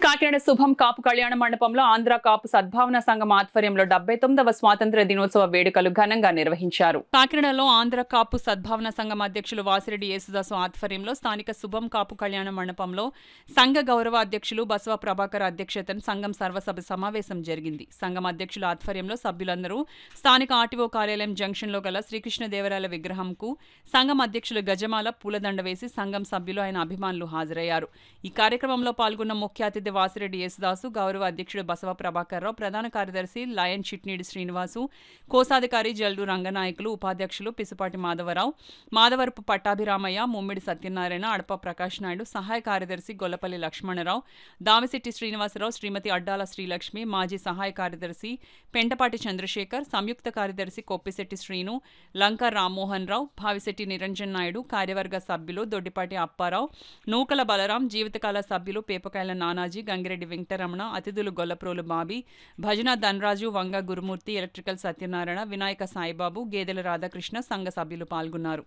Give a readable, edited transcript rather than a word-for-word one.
కాకినాడ శుభం కాపు కళ్యాణ మండపంలో ఆంధ్ర కాపు సద్భావన సంఘం ఆధ్వర్యంలో 79వ స్వాతంత్ర దినోత్సవ వేడుకలు ఘనంగా నిర్వహించారు. కాకినాడలో ఆంధ్ర కాపు సద్భావన సంఘం అధ్యక్షులు వాసిరెడ్డి యేసుదాసు ఆధ్వర్యంలో స్థానిక శుభం కాపు కళ్యాణ మండపంలో సంఘ గౌరవ అధ్యక్షులు బసవ ప్రభాకర్ అధ్యక్షతన సంఘం సర్వసభ సమావేశం జరిగింది. సంఘం అధ్యక్షుల ఆధ్వర్యంలో సభ్యులందరూ స్థానిక ఆర్టీఓ కార్యాలయం జంక్షన్లో గల శ్రీకృష్ణదేవరాయల విగ్రహంకు సంఘం అధ్యక్షులు గజమాల పూలదండ వేసి సంఘం సభ్యులు ఆయన అభిమానులు హాజరయ్యారు. ఈ కార్యక్రమంలో పాల్గొన్న ముఖ్య అతిథి వాసిరెడ్డి యేసుదాసు, గౌరవ అధ్యక్షుడు బసవ ప్రభాకర్ రావు, ప్రధాన కార్యదర్శి లయన్ చిట్నీడి శ్రీనివాసు, కోశాధికారి జల్డు రంగనాయకులు, ఉపాధ్యక్షులు పిసుపాటి మాధవరావు, మాధవరపు పట్టాభిరామయ్య, ముమ్మిడి సత్యనారాయణ, అడప ప్రకాష్ నాయుడు, సహాయ కార్యదర్శి గొల్లపల్లి లక్ష్మణరావు, దామిశెట్టి శ్రీనివాసరావు, శ్రీమతి అడ్డాల శ్రీలక్ష్మి, మాజీ సహాయ కార్యదర్శి పెంటపాటి చంద్రశేఖర్, సంయుక్త కార్యదర్శి కొప్పిశెట్టి శ్రీను, లంక రామ్మోహన్ రావు, భావిశెట్టి నిరంజన్ నాయుడు, కార్యవర్గ సభ్యులు దొడ్డిపాటి అప్పారావు, నూకల బలరాం, జీవితకాల సభ్యులు పేపకాయల నానాజీ, గంగిరెడ్డి వెంకటరమణ, అతిథులు గొల్లప్రోలు బాబీ, భజన ధనరాజు, వంగ గురుమూర్తి, ఎలక్ట్రికల్ సత్యనారాయణ, వినాయక సాయిబాబు, గేదెల రాధాకృష్ణ సంఘ సభ్యులు పాల్గొన్నారు.